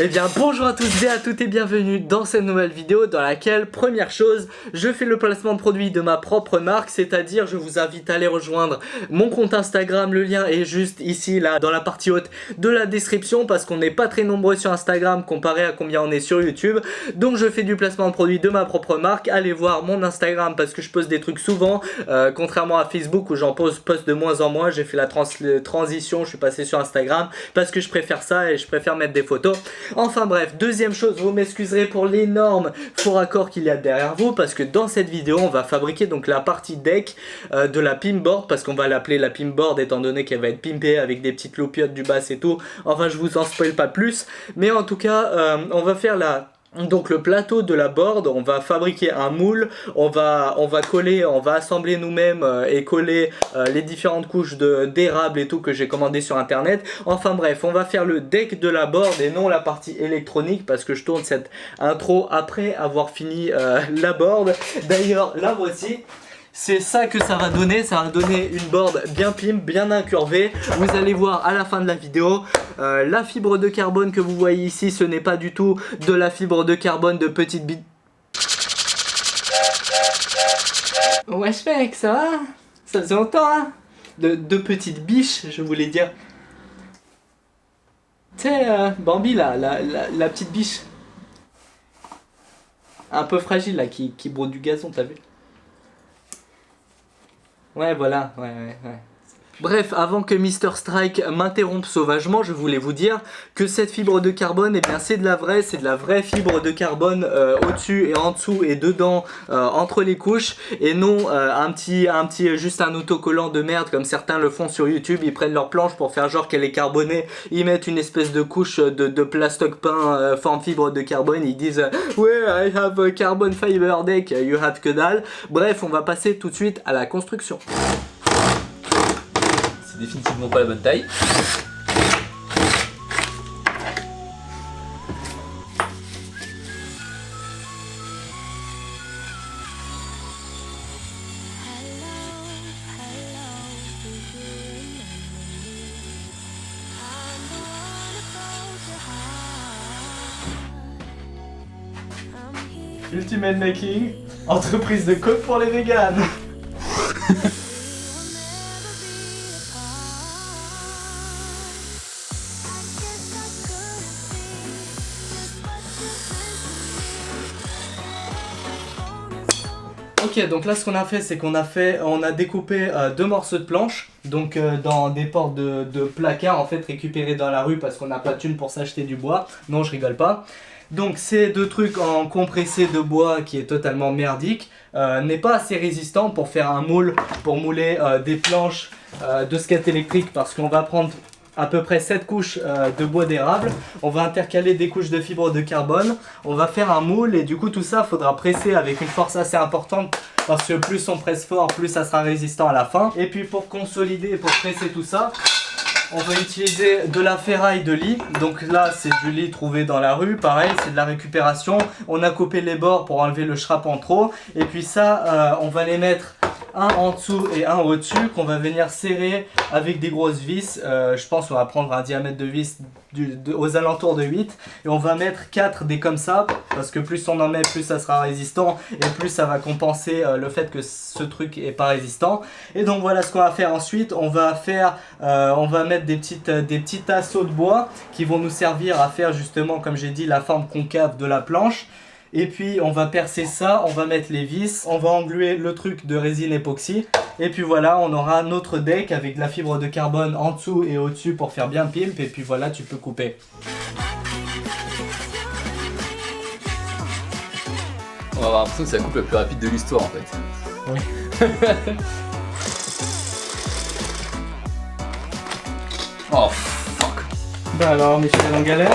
Eh bien bonjour à tous et à toutes et bienvenue dans cette nouvelle vidéo dans laquelle, première chose, je fais le placement de produit de ma propre marque, c'est-à-dire je vous invite à aller rejoindre mon compte Instagram, le lien est juste ici là dans la partie haute de la description parce qu'on n'est pas très nombreux sur Instagram comparé à combien on est sur YouTube. Donc je fais du placement de produit de ma propre marque, allez voir mon Instagram parce que je poste des trucs souvent, contrairement à Facebook où j'en poste de moins en moins, j'ai fait la transition, je suis passé sur Instagram parce que je préfère ça et je préfère mettre des photos. Enfin bref, deuxième chose, vous m'excuserez pour l'énorme faux raccord qu'il y a derrière vous parce que dans cette vidéo on va fabriquer donc la partie deck de la pimboard, parce qu'on va l'appeler la pimboard étant donné qu'elle va être pimpée avec des petites loupiottes du bass et tout. Enfin je vous en spoil pas plus, mais en tout cas on va faire donc le plateau de la board, on va fabriquer un moule, on va coller, on va assembler nous-mêmes et coller les différentes couches d'érable et tout que j'ai commandé sur internet. Enfin bref, on va faire le deck de la board et non la partie électronique parce que je tourne cette intro après avoir fini la board. D'ailleurs la voici. C'est ça que ça va donner une board bien pimp, bien incurvée. Vous allez voir à la fin de la vidéo, la fibre de carbone que vous voyez ici, ce n'est pas du tout de la fibre de carbone de petite bite. Wesh mec, ça va? Ça faisait longtemps hein? De petites biches, je voulais dire. Tu sais, Bambi là, la petite biche. Un peu fragile là, qui brode du gazon, t'as vu? Ouais, voilà, ouais. Bref, avant que Mr Strike m'interrompe sauvagement, je voulais vous dire que cette fibre de carbone, eh bien c'est de la vraie fibre de carbone au-dessus et en dessous et dedans, entre les couches, et non juste un autocollant de merde comme certains le font sur YouTube. Ils prennent leur planche pour faire genre qu'elle est carbonée, ils mettent une espèce de couche de plastoc peint forme fibre de carbone, ils disent ouais, I have a carbon fiber deck, you have que dalle. Bref, on va passer tout de suite à la construction. Définitivement pas la bonne taille. Ultimate Making, entreprise de coke pour les véganes. Ok, donc là ce qu'on a fait, c'est qu'on a découpé deux morceaux de planche, donc dans des portes de placard en fait récupérés dans la rue parce qu'on n'a pas de thune pour s'acheter du bois. Non, je rigole pas. Donc ces deux trucs en compressé de bois qui est totalement merdique, n'est pas assez résistant pour faire un moule, pour mouler des planches de skate électrique, parce qu'on va prendre à peu près 7 couches de bois d'érable, on va intercaler des couches de fibre de carbone, on va faire un moule et du coup tout ça faudra presser avec une force assez importante parce que plus on presse fort, plus ça sera résistant à la fin. Et puis pour consolider, pour presser tout ça, on va utiliser de la ferraille de lit. Donc là c'est du lit trouvé dans la rue, pareil c'est de la récupération. On a coupé les bords pour enlever le schrap en trop. Et puis ça on va les mettre un en dessous et un au-dessus qu'on va venir serrer avec des grosses vis. Je pense qu'on va prendre un diamètre de vis aux alentours de 8 et on va mettre 4 des comme ça parce que plus on en met plus ça sera résistant et plus ça va compenser le fait que ce truc est pas résistant. Et donc voilà ce qu'on va faire ensuite. On va mettre des petits tasseaux de bois qui vont nous servir à faire justement comme j'ai dit la forme concave de la planche. Et puis on va percer ça, on va mettre les vis, on va engluer le truc de résine époxy. Et puis voilà, on aura notre deck avec de la fibre de carbone en dessous et au-dessus pour faire bien pimp. Et puis voilà, tu peux couper. On va avoir l'impression que c'est la coupe la plus rapide de l'histoire en fait. Oui. Oh fuck. Bah alors, Michel en galère.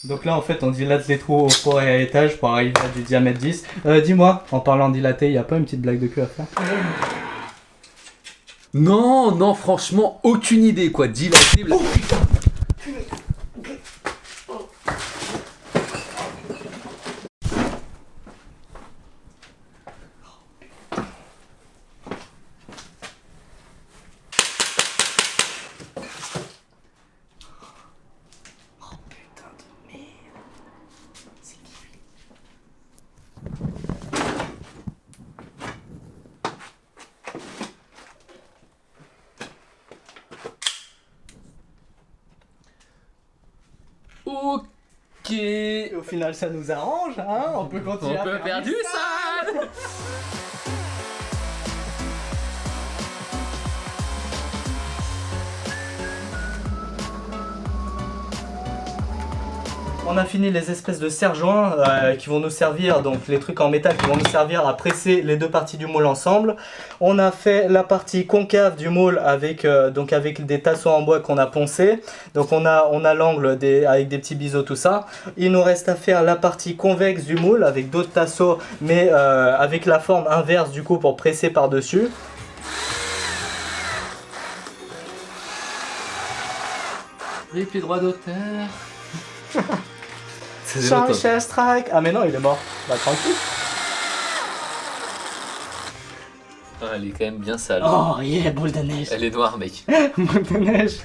Donc là en fait on dilate les trous au fond et à l'étage pour arriver à du diamètre 10. Dis-moi, en parlant dilaté, il n'y a pas une petite blague de cul à faire? Non, franchement, aucune idée quoi. Dilaté. Oh putain. Et Au final, ça nous arrange, hein. On peut continuer on peut faire du sale. On a fini les espèces de serre-joints qui vont nous servir, donc les trucs en métal qui vont nous servir à presser les deux parties du moule ensemble. On a fait la partie concave du moule avec, donc avec des tasseaux en bois qu'on a poncés. Donc on a l'angle avec des petits biseaux, tout ça. Il nous reste à faire la partie convexe du moule avec d'autres tasseaux, mais avec la forme inverse du coup pour presser par-dessus. Rip les droits d'auteur. Jean-Michel Strike. Ah mais non, il est mort. Bah tranquille. Ah, elle est quand même bien sale. Oh yeah, boule de neige. Elle est noire, mec. Boule de neige.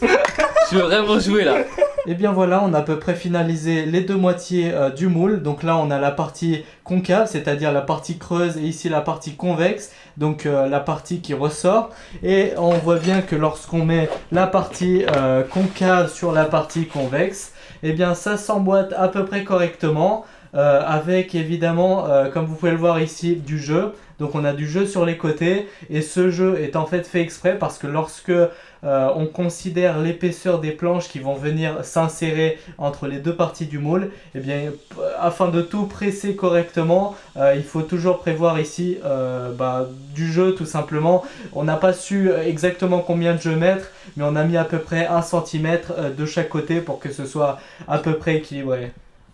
Je veux vraiment jouer là. Et bien voilà, on a à peu près finalisé les deux moitiés du moule. Donc là, on a la partie concave, c'est-à-dire la partie creuse, et ici la partie convexe, donc la partie qui ressort. Et on voit bien que lorsqu'on met la partie concave sur la partie convexe, et bien ça s'emboîte à peu près correctement. Avec évidemment, comme vous pouvez le voir ici, du jeu. Donc on a du jeu sur les côtés, et ce jeu est en fait fait exprès parce que lorsque on considère l'épaisseur des planches qui vont venir s'insérer entre les deux parties du moule, et bien afin de tout presser correctement, il faut toujours prévoir ici du jeu tout simplement. On n'a pas su exactement combien de jeux mettre, mais on a mis à peu près 1 cm de chaque côté pour que ce soit à peu près équilibré.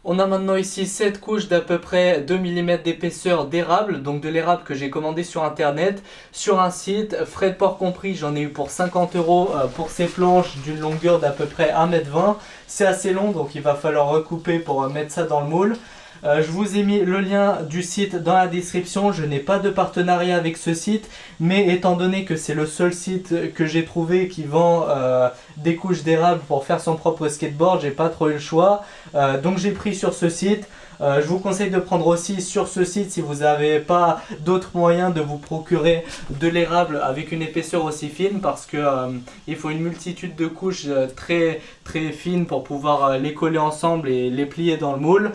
On a maintenant ici 7 couches d'à peu près 2 mm d'épaisseur d'érable, donc de l'érable que j'ai commandé sur internet, sur un site, frais de port compris, j'en ai eu pour 50 € pour ces planches d'une longueur d'à peu près 1,20 m. C'est assez long, donc il va falloir recouper pour mettre ça dans le moule. Je vous ai mis le lien du site dans la description. Je n'ai pas de partenariat avec ce site, mais étant donné que c'est le seul site que j'ai trouvé qui vend des couches d'érable pour faire son propre skateboard, j'ai pas trop eu le choix, donc j'ai pris sur ce site. Je vous conseille de prendre aussi sur ce site si vous n'avez pas d'autres moyens de vous procurer de l'érable avec une épaisseur aussi fine, parce que il faut une multitude de couches très fines pour pouvoir les coller ensemble et les plier dans le moule.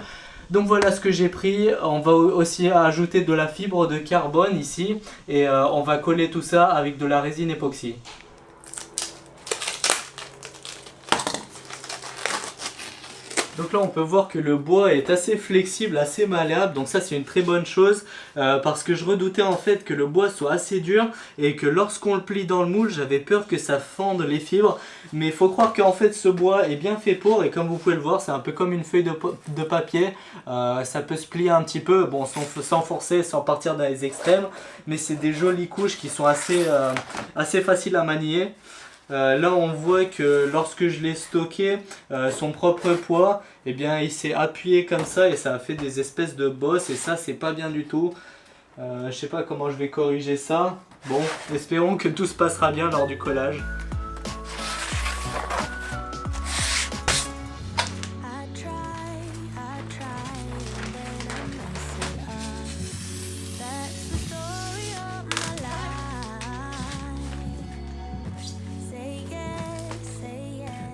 Donc voilà ce que j'ai pris. On va aussi ajouter de la fibre de carbone ici, et on va coller tout ça avec de la résine époxy. Donc là on peut voir que le bois est assez flexible, assez malléable, donc ça c'est une très bonne chose, parce que je redoutais en fait que le bois soit assez dur et que lorsqu'on le plie dans le moule, j'avais peur que ça fende les fibres, mais il faut croire qu'en fait ce bois est bien fait pour, et comme vous pouvez le voir, c'est un peu comme une feuille de papier, ça peut se plier un petit peu, bon sans forcer, sans partir dans les extrêmes, mais c'est des jolies couches qui sont assez faciles à manier. Là on voit que lorsque je l'ai stocké, son propre poids, eh bien il s'est appuyé comme ça et ça a fait des espèces de bosses, et ça c'est pas bien du tout. Je sais pas comment je vais corriger ça. Bon, espérons que tout se passera bien lors du collage.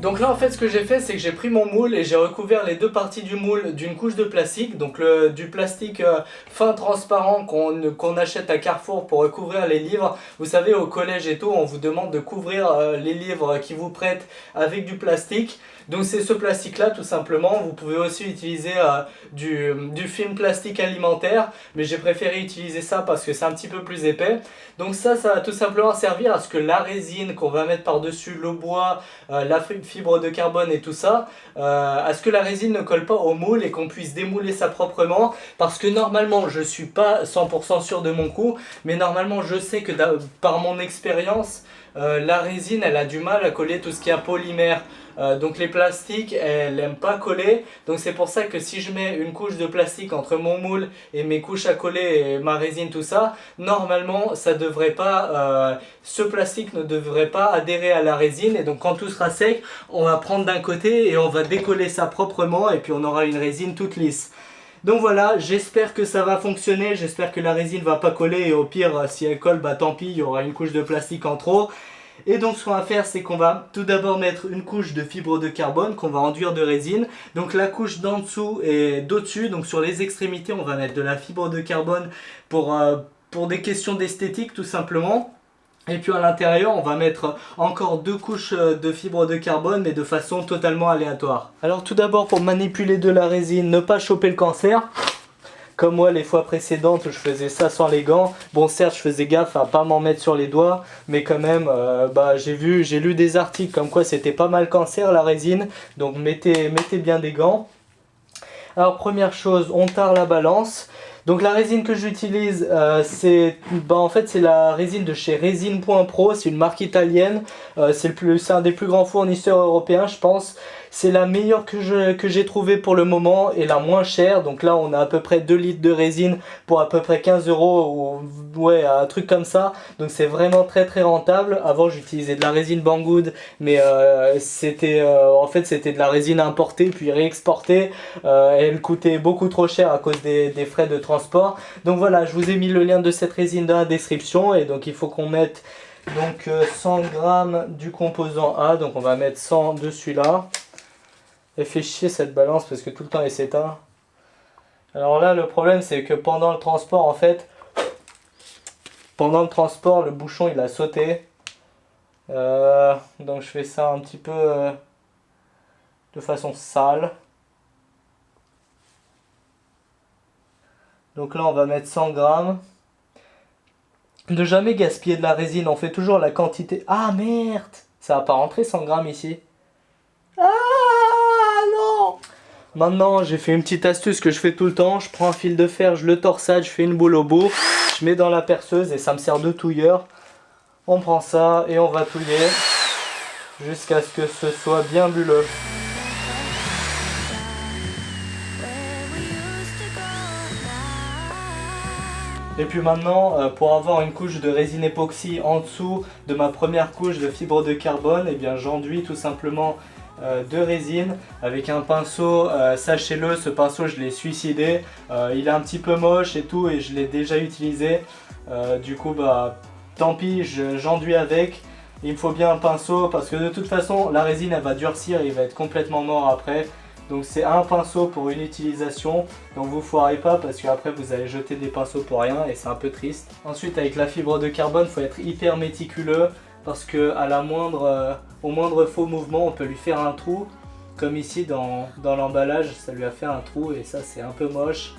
Donc là en fait ce que j'ai fait, c'est que j'ai pris mon moule et j'ai recouvert les deux parties du moule d'une couche de plastique, donc du plastique fin transparent qu'on achète à Carrefour pour recouvrir les livres. Vous savez, au collège et tout, on vous demande de couvrir les livres qui vous prêtent avec du plastique. Donc c'est ce plastique là tout simplement. Vous pouvez aussi utiliser du film plastique alimentaire, mais j'ai préféré utiliser ça parce que c'est un petit peu plus épais. Donc ça va tout simplement servir à ce que la résine qu'on va mettre par dessus le bois, la fibre de carbone et tout ça, à ce que la résine ne colle pas au moule et qu'on puisse démouler ça proprement, parce que normalement je suis pas 100% sûr de mon coup, mais normalement je sais que par mon expérience, la résine elle a du mal à coller tout ce qui est polymère. Donc les plastiques, elles n'aiment pas coller, donc c'est pour ça que si je mets une couche de plastique entre mon moule et mes couches à coller et ma résine, tout ça, normalement ça devrait pas, ce plastique ne devrait pas adhérer à la résine, et donc quand tout sera sec, on va prendre d'un côté et on va décoller ça proprement, et puis on aura une résine toute lisse. Donc voilà, j'espère que ça va fonctionner, j'espère que la résine va pas coller, et au pire si elle colle, bah tant pis, il y aura une couche de plastique en trop. Et donc ce qu'on va faire, c'est qu'on va tout d'abord mettre une couche de fibre de carbone qu'on va enduire de résine. Donc la couche d'en dessous et d'au-dessus, donc sur les extrémités, on va mettre de la fibre de carbone pour des questions d'esthétique tout simplement. Et puis à l'intérieur, on va mettre encore 2 couches de fibre de carbone, mais de façon totalement aléatoire. Alors tout d'abord, pour manipuler de la résine, ne pas choper le cancer. Comme moi les fois précédentes où je faisais ça sans les gants. Bon certes je faisais gaffe à pas m'en mettre sur les doigts. Mais quand même j'ai lu des articles comme quoi c'était pas mal cancer la résine. Donc mettez bien des gants. Alors première chose, on tare la balance. Donc la résine que j'utilise c'est la résine de chez Resine.pro. C'est une marque italienne. C'est un des plus grands fournisseurs européens je pense. C'est la meilleure que j'ai trouvée pour le moment et la moins chère. Donc là on a à peu près 2 litres de résine pour à peu près 15 €. Ouais, un truc comme ça. Donc c'est vraiment très très rentable. Avant j'utilisais de la résine Banggood. Mais c'était de la résine importée puis réexportée. Elle coûtait beaucoup trop cher à cause des frais de transport. Donc voilà, je vous ai mis le lien de cette résine dans la description. Et donc il faut qu'on mette 100 g du composant A. Donc on va mettre 100 de celui-là. Elle fait chier cette balance parce que tout le temps elle s'éteint. Alors là le problème c'est que pendant le transport le bouchon il a sauté. Donc je fais ça un petit peu de façon sale. Donc là on va mettre 100 g. Ne jamais gaspiller de la résine, on fait toujours la quantité. Ah merde, ça va pas rentrer 100 g ici. Ah non. Maintenant j'ai fait une petite astuce que je fais tout le temps. Je prends un fil de fer, je le torsade, je fais une boule au bout. Je mets dans la perceuse et ça me sert de touilleur. On prend ça et on va touiller jusqu'à ce que ce soit bien bulleux. Et puis maintenant, pour avoir une couche de résine époxy en dessous de ma première couche de fibre de carbone, eh bien j'enduis tout simplement de résine avec un pinceau. Sachez-le, ce pinceau je l'ai suicidé. Il est un petit peu moche et tout et je l'ai déjà utilisé. Du coup tant pis, j'enduis avec. Il me faut bien un pinceau parce que de toute façon la résine elle va durcir et il va être complètement mort après. Donc c'est un pinceau pour une utilisation, donc vous foirez pas parce qu'après vous allez jeter des pinceaux pour rien et c'est un peu triste. Ensuite avec la fibre de carbone, il faut être hyper méticuleux parce que au moindre faux mouvement on peut lui faire un trou. Comme ici dans l'emballage, ça lui a fait un trou et ça c'est un peu moche.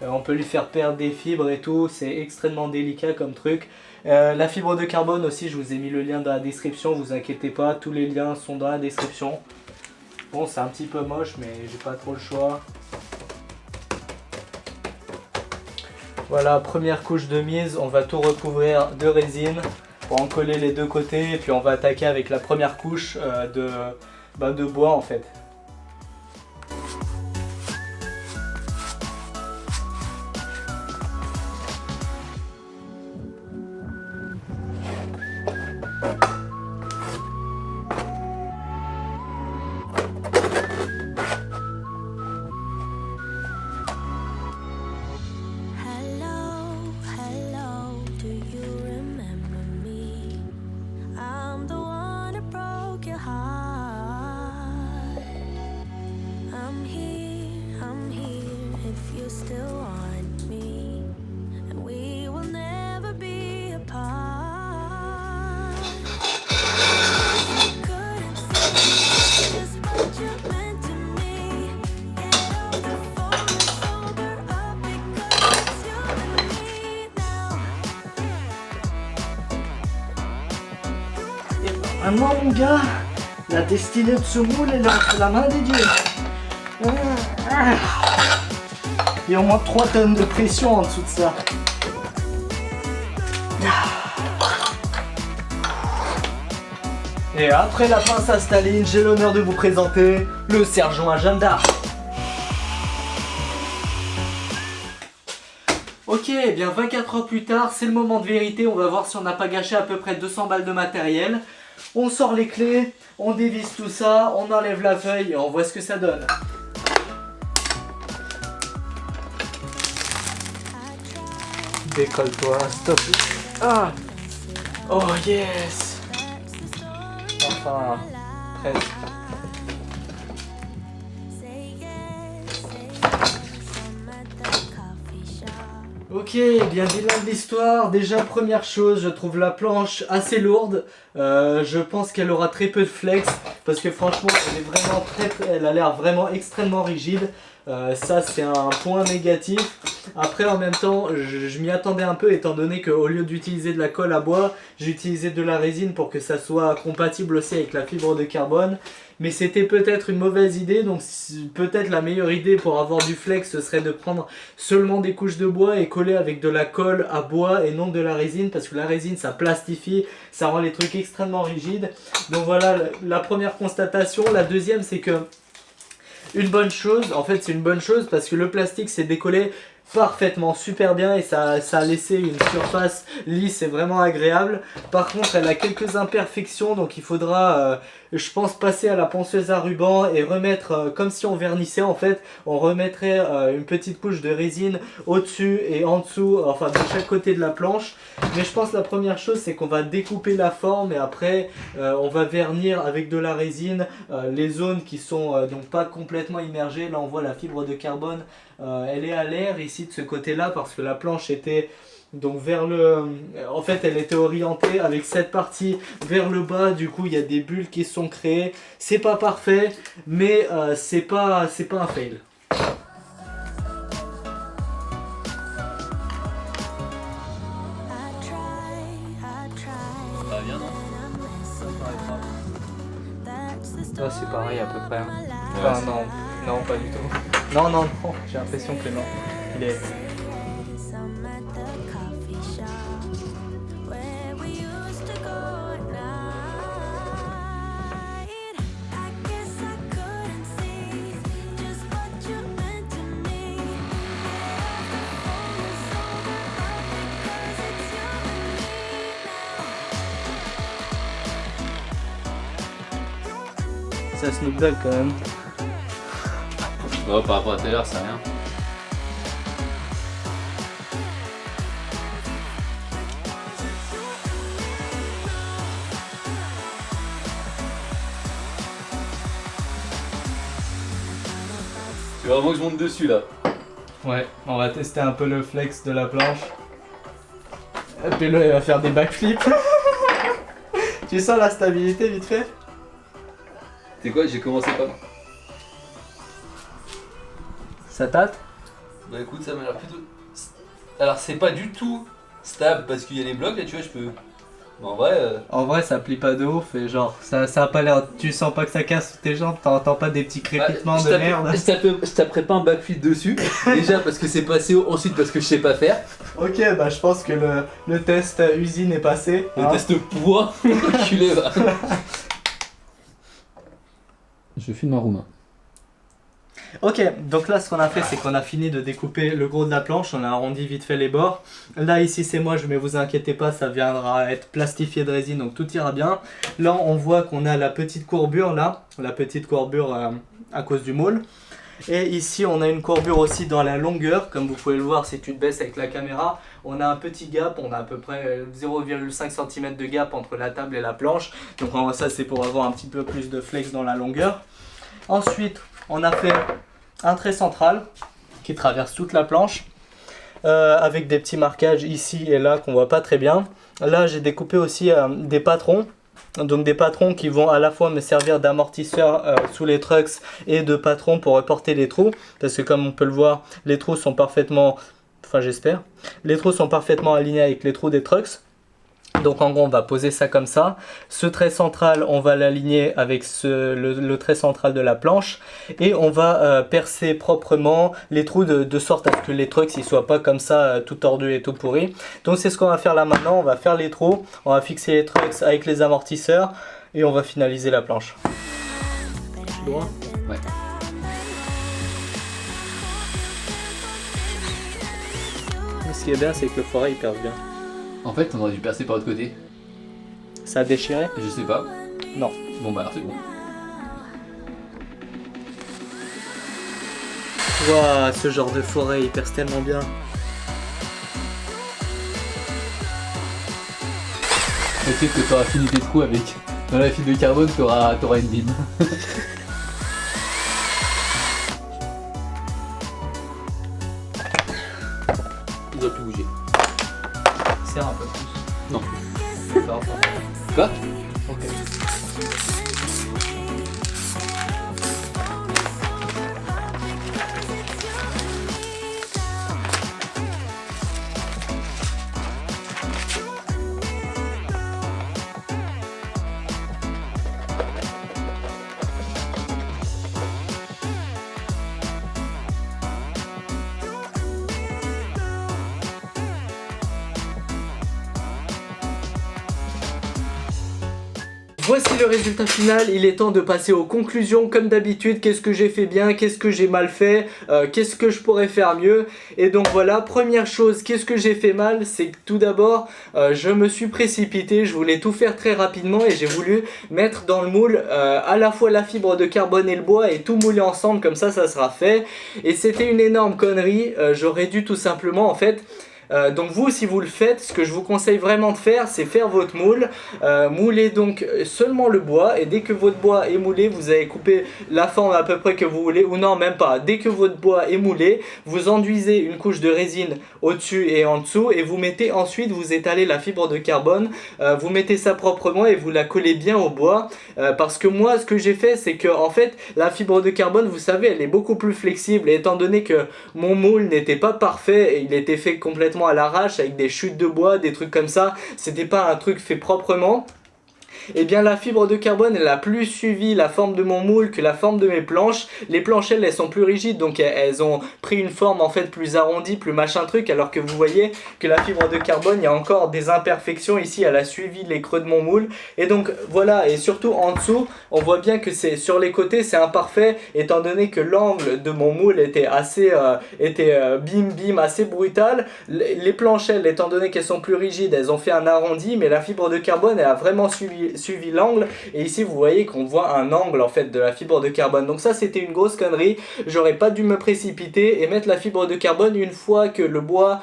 On peut lui faire perdre des fibres et tout, c'est extrêmement délicat comme truc. La fibre de carbone aussi, je vous ai mis le lien dans la description, vous inquiétez pas, tous les liens sont dans la description. Bon, c'est un petit peu moche, mais j'ai pas trop le choix. Voilà, première couche de mise, on va tout recouvrir de résine pour en coller les deux côtés. Et puis on va attaquer avec la première couche de bois en fait. Moi mon gars, la destinée de ce moule elle est entre la main des dieux. Il y a au moins 3 tonnes de pression en dessous de ça. Et après la princesse Staline, j'ai l'honneur de vous présenter le sergent à Jeanne d'Arc. Ok, eh bien 24 heures plus tard, c'est le moment de vérité. On va voir si on n'a pas gâché à peu près 200 balles de matériel. On sort les clés, on dévisse tout ça, on enlève la feuille et on voit ce que ça donne. Décolle-toi, stop. Ah. Oh yes. Enfin, presque. Ok, bien bilan de l'histoire. Déjà, première chose, je trouve la planche assez lourde. Je pense qu'elle aura très peu de flex parce que franchement, elle est vraiment elle a l'air vraiment extrêmement rigide. Ça, c'est un point négatif. Après, en même temps, je m'y attendais un peu étant donné qu'au lieu d'utiliser de la colle à bois, j'ai utilisé de la résine pour que ça soit compatible aussi avec la fibre de carbone. Mais c'était peut-être une mauvaise idée, donc peut-être la meilleure idée pour avoir du flex ce serait de prendre seulement des couches de bois et coller avec de la colle à bois et non de la résine, parce que la résine ça plastifie, ça rend les trucs extrêmement rigides. Donc voilà la première constatation. La deuxième, c'est que une bonne chose, en fait c'est une bonne chose parce que le plastique s'est décollé parfaitement, super bien, et ça a laissé une surface lisse et vraiment agréable. Par contre, elle a quelques imperfections, donc il faudra, je pense, passer à la ponceuse à ruban et remettre, comme si on vernissait en fait, on remettrait une petite couche de résine au-dessus et en dessous, enfin de chaque côté de la planche. Mais je pense que la première chose, c'est qu'on va découper la forme et après on va vernir avec de la résine les zones qui sont donc pas complètement immergées. Là on voit la fibre de carbone, elle est à l'air ici de ce côté là parce que la planche était donc vers le... En fait elle était orientée avec cette partie vers le bas, du coup il y a des bulles qui se sont créées. C'est pas parfait mais c'est pas un fail. Ça va bien, non? Ah, c'est pareil à peu près. Hein. Ouais, Enfin, non, pas du tout. Non, j'ai l'impression que non. Il est... Ça Snoop Dogg quand même. Bon, par rapport à tout à l'heure, c'est rien. Tu veux vraiment que je monte dessus là? Ouais, on va tester un peu le flex de la planche. Et puis là, il va faire des backflips. Tu sens la stabilité vite fait? C'est quoi, j'ai commencé pas. Ça tâte? Bah écoute, ça m'a l'air plutôt... Alors c'est pas du tout stable parce qu'il y a les blocs là, tu vois, je peux... Mais en vrai... En vrai, ça plie pas de ouf et genre, ça a pas l'air... Tu sens pas que ça casse sous tes jambes, t'entends pas des petits crépitements de merde. Je taperai pas un backflip dessus, déjà parce que c'est passé haut, ensuite parce que je sais pas faire. Ok, bah je pense que le test usine est passé. Le test poids, enculé va. Je filme un roumain. Ok, donc là ce qu'on a fait, c'est qu'on a fini de découper le gros de la planche, on a arrondi vite fait les bords. Là ici c'est moi, mais vous inquiétez pas, ça viendra être plastifié de résine, donc tout ira bien. Là on voit qu'on a la petite courbure là, la petite courbure à cause du moule. Et ici on a une courbure aussi dans la longueur, comme vous pouvez le voir si tu te baisses avec la caméra. On a un petit gap, on a à peu près 0,5 cm de gap entre la table et la planche. Donc ça c'est pour avoir un petit peu plus de flex dans la longueur. Ensuite on a fait un trait central qui traverse toute la planche avec des petits marquages ici et là qu'on voit pas très bien. Là j'ai découpé aussi des patrons. Donc des patrons qui vont à la fois me servir d'amortisseur sous les trucks et de patrons pour reporter les trous. Parce que comme on peut le voir, les trous sont parfaitement... Enfin j'espère. Les trous sont parfaitement alignés avec les trous des trucks. Donc en gros on va poser ça comme ça. Ce trait central on va l'aligner avec le trait central de la planche. Et on va percer proprement les trous de sorte à ce que les trucks ne soient pas comme ça tout tordus et tout pourris. Donc c'est ce qu'on va faire là maintenant. On va faire les trous, on va fixer les trucks avec les amortisseurs. Et on va finaliser la planche. Loin ? Ouais. Ce qui est bien c'est que le forêt il perce bien. En fait, on aurait dû percer par l'autre côté. Ça a déchiré ? Je sais pas. Non. Bon bah alors c'est bon. Waouh, ce genre de forêt il perce tellement bien. Peut-être que t'auras fini tes trous avec Dans la fibre de carbone, t'auras une bime. Il doit plus bouger. Serre un peu plus. Non. D'accord. Quoi? Ok. Voici le résultat final, il est temps de passer aux conclusions comme d'habitude, qu'est-ce que j'ai fait bien, qu'est-ce que j'ai mal fait, qu'est-ce que je pourrais faire mieux. Et donc voilà, première chose, qu'est-ce que j'ai fait mal, c'est que tout d'abord, je me suis précipité, je voulais tout faire très rapidement et j'ai voulu mettre dans le moule à la fois la fibre de carbone et le bois et tout mouler ensemble, comme ça sera fait. Et c'était une énorme connerie, j'aurais dû tout simplement en fait... donc vous, si vous le faites, ce que je vous conseille vraiment de faire, c'est faire votre moule. Moulez donc seulement le bois et dès que votre bois est moulé, vous avez coupé la forme à peu près que vous voulez, ou non, même pas. Dès que votre bois est moulé, vous enduisez une couche de résine au-dessus et en dessous et vous mettez ensuite, vous étalez la fibre de carbone, vous mettez ça proprement et vous la collez bien au bois. Parce que moi, ce que j'ai fait, c'est que en fait, la fibre de carbone, vous savez, elle est beaucoup plus flexible et étant donné que mon moule n'était pas parfait, il était fait complètement à l'arrache avec des chutes de bois, des trucs comme ça, c'était pas un truc fait proprement. Et bien la fibre de carbone elle a plus suivi la forme de mon moule que la forme de mes planches. Les planches elles sont plus rigides donc elles ont pris une forme en fait plus arrondie, plus machin truc, alors que vous voyez que la fibre de carbone il y a encore des imperfections ici, elle a suivi les creux de mon moule. Et donc voilà, et surtout en dessous on voit bien que c'est sur les côtés c'est imparfait étant donné que l'angle de mon moule était assez bim bim assez brutal. Les planches elles étant donné qu'elles sont plus rigides elles ont fait un arrondi, mais la fibre de carbone elle a vraiment suivi l'angle et ici vous voyez qu'on voit un angle en fait de la fibre de carbone. Donc ça c'était une grosse connerie, j'aurais pas dû me précipiter et mettre la fibre de carbone une fois que le bois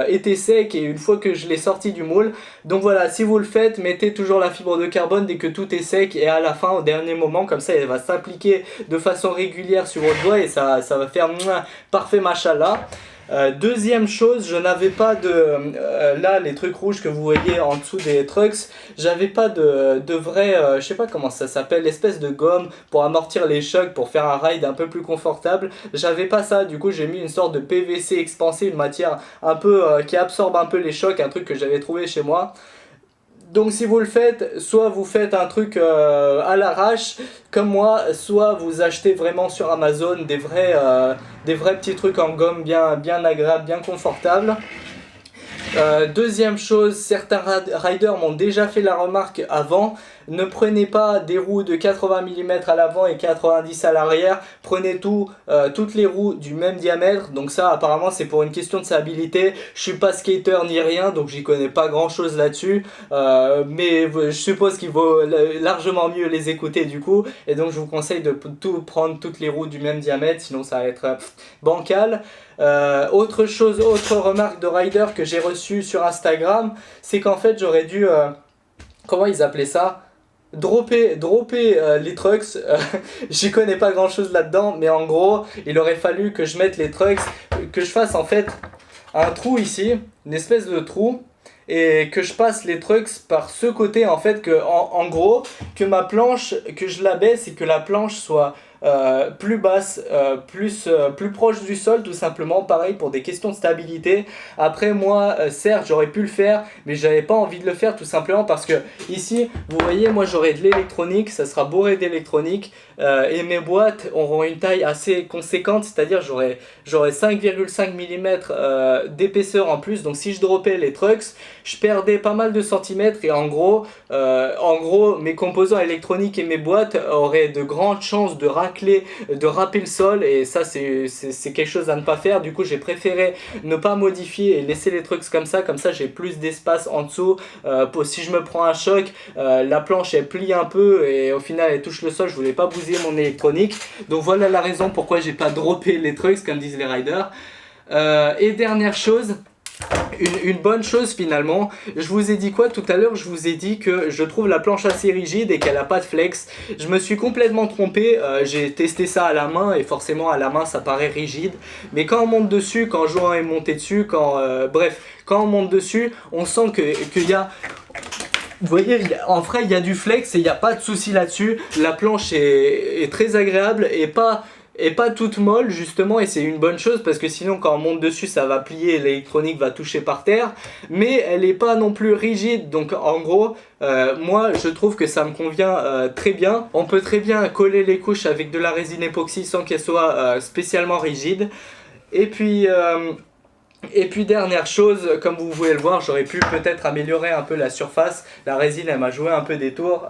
était sec et une fois que je l'ai sorti du moule. Donc voilà, si vous le faites, mettez toujours la fibre de carbone dès que tout est sec et à la fin au dernier moment, comme ça elle va s'appliquer de façon régulière sur votre bois et ça va faire parfait machallah. Deuxième chose, je n'avais pas de... là, les trucs rouges que vous voyez en dessous des trucks, j'avais pas de vrai... je sais pas comment ça s'appelle, l'espèce de gomme pour amortir les chocs, pour faire un ride un peu plus confortable. J'avais pas ça, du coup j'ai mis une sorte de PVC expansé, une matière un peu... qui absorbe un peu les chocs, un truc que j'avais trouvé chez moi. Donc si vous le faites, soit vous faites un truc à l'arrache comme moi, soit vous achetez vraiment sur Amazon des vrais petits trucs en gomme bien agréables, bien confortables. Deuxième chose, certains riders m'ont déjà fait la remarque avant, ne prenez pas des roues de 80 mm à l'avant et 90 à l'arrière, prenez toutes les roues du même diamètre. Donc ça apparemment c'est pour une question de stabilité. Je suis pas skater ni rien donc j'y connais pas grand chose là-dessus, mais je suppose qu'il vaut largement mieux les écouter du coup, et donc je vous conseille de prendre toutes les roues du même diamètre, sinon ça va être bancal. Autre remarque de rider que j'ai reçue sur Instagram, c'est qu'en fait j'aurais dû, comment ils appelaient ça, dropper les trucks. J'y connais pas grand chose là-dedans, mais en gros il aurait fallu que je mette les trucks, que je fasse en fait un trou ici, une espèce de trou, et que je passe les trucks par ce côté en fait, que en gros que ma planche, que je la baisse et que la planche soit plus basse, plus proche du sol tout simplement, pareil pour des questions de stabilité. Après moi certes j'aurais pu le faire mais j'avais pas envie de le faire tout simplement parce que ici vous voyez moi j'aurai de l'électronique, ça sera bourré d'électronique, et mes boîtes auront une taille assez conséquente, c'est à dire j'aurai 5,5 mm d'épaisseur en plus, donc si je droppais les trucks je perdais pas mal de centimètres et en gros mes composants électroniques et mes boîtes auraient de grandes chances de râper le sol, et ça c'est quelque chose à ne pas faire. Du coup j'ai préféré ne pas modifier et laisser les trucs comme ça j'ai plus d'espace en dessous, si je me prends un choc la planche elle plie un peu et au final elle touche le sol, je voulais pas bousiller mon électronique. Donc voilà la raison pourquoi j'ai pas droppé les trucs comme disent les riders. Et dernière chose, une bonne chose finalement. Je vous ai dit quoi tout à l'heure? Je vous ai dit que je trouve la planche assez rigide et qu'elle a pas de flex. Je me suis complètement trompé, j'ai testé ça à la main et forcément à la main ça paraît rigide. Mais quand on monte dessus, quand Johan est monté dessus, bref, quand on monte dessus, on sent qu'il y a... Vous voyez, en vrai il y a du flex et il n'y a pas de souci là-dessus. La planche est très agréable et pas toute molle justement, et c'est une bonne chose parce que sinon quand on monte dessus ça va plier et l'électronique va toucher par terre, mais elle n'est pas non plus rigide. Donc en gros moi je trouve que ça me convient très bien. On peut très bien coller les couches avec de la résine époxy sans qu'elle soit spécialement rigide. Et puis dernière chose, comme vous pouvez le voir, j'aurais pu peut-être améliorer un peu la surface. La résine elle m'a joué un peu des tours,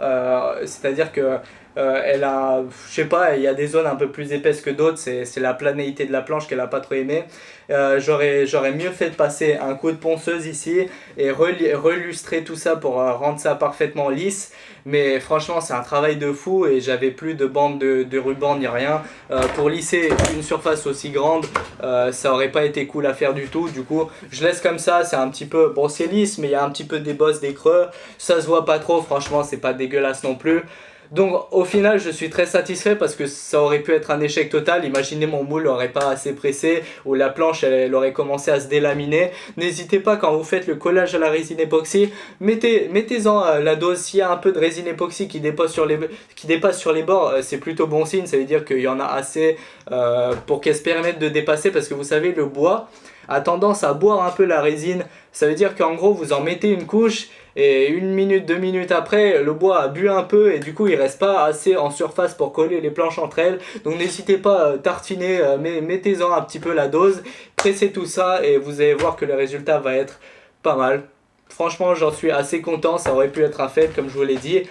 c'est-à-dire que elle a, je sais pas, il y a des zones un peu plus épaisses que d'autres, c'est la planéité de la planche qu'elle a pas trop aimé. J'aurais mieux fait de passer un coup de ponceuse ici et relustrer tout ça pour rendre ça parfaitement lisse. Mais franchement c'est un travail de fou et j'avais plus de bande de ruban ni rien. Pour lisser une surface aussi grande, ça aurait pas été cool à faire du tout. Du coup je laisse comme ça, c'est un petit peu, bon c'est lisse mais il y a un petit peu des bosses, des creux. Ça se voit pas trop, franchement c'est pas dégueulasse non plus. Donc au final je suis très satisfait parce que ça aurait pu être un échec total. Imaginez mon moule n'aurait pas assez pressé ou la planche elle aurait commencé à se délaminer. N'hésitez pas quand vous faites le collage à la résine époxy, mettez-en la dose. S'il y a un peu de résine époxy qui dépasse sur les bords, c'est plutôt bon signe, ça veut dire qu'il y en a assez pour qu'elle se permette de dépasser, parce que vous savez le bois a tendance à boire un peu la résine. Ça veut dire qu'en gros vous en mettez une couche et 1 minute, 2 minutes après le bois a bu un peu et du coup il reste pas assez en surface pour coller les planches entre elles. Donc n'hésitez pas à tartiner, mettez-en un petit peu la dose, pressez tout ça et vous allez voir que le résultat va être pas mal. Franchement j'en suis assez content, ça aurait pu être un fait comme je vous l'ai dit.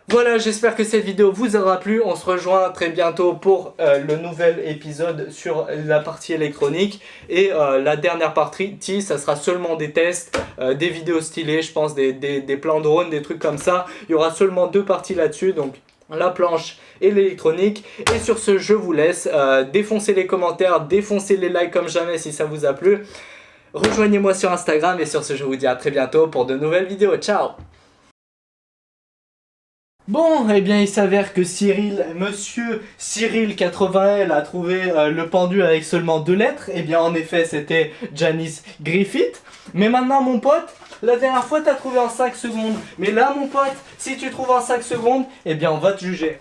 Voilà, j'espère que cette vidéo vous aura plu. On se rejoint très bientôt pour le nouvel épisode sur la partie électronique. Et la dernière partie, ça sera seulement des tests, des vidéos stylées, je pense des plans drone, des trucs comme ça. Il y aura seulement 2 parties là-dessus, donc la planche et l'électronique. Et sur ce, je vous laisse. Défoncez les commentaires, défoncez les likes comme jamais si ça vous a plu. Rejoignez-moi sur Instagram et sur ce, je vous dis à très bientôt pour de nouvelles vidéos. Ciao! Bon, eh bien il s'avère que monsieur Cyril 80L a trouvé le pendu avec seulement 2 lettres. Eh bien en effet c'était Janice Griffith. Mais maintenant mon pote, la dernière fois t'as trouvé en 5 secondes. Mais là mon pote, si tu trouves en 5 secondes, eh bien on va te juger.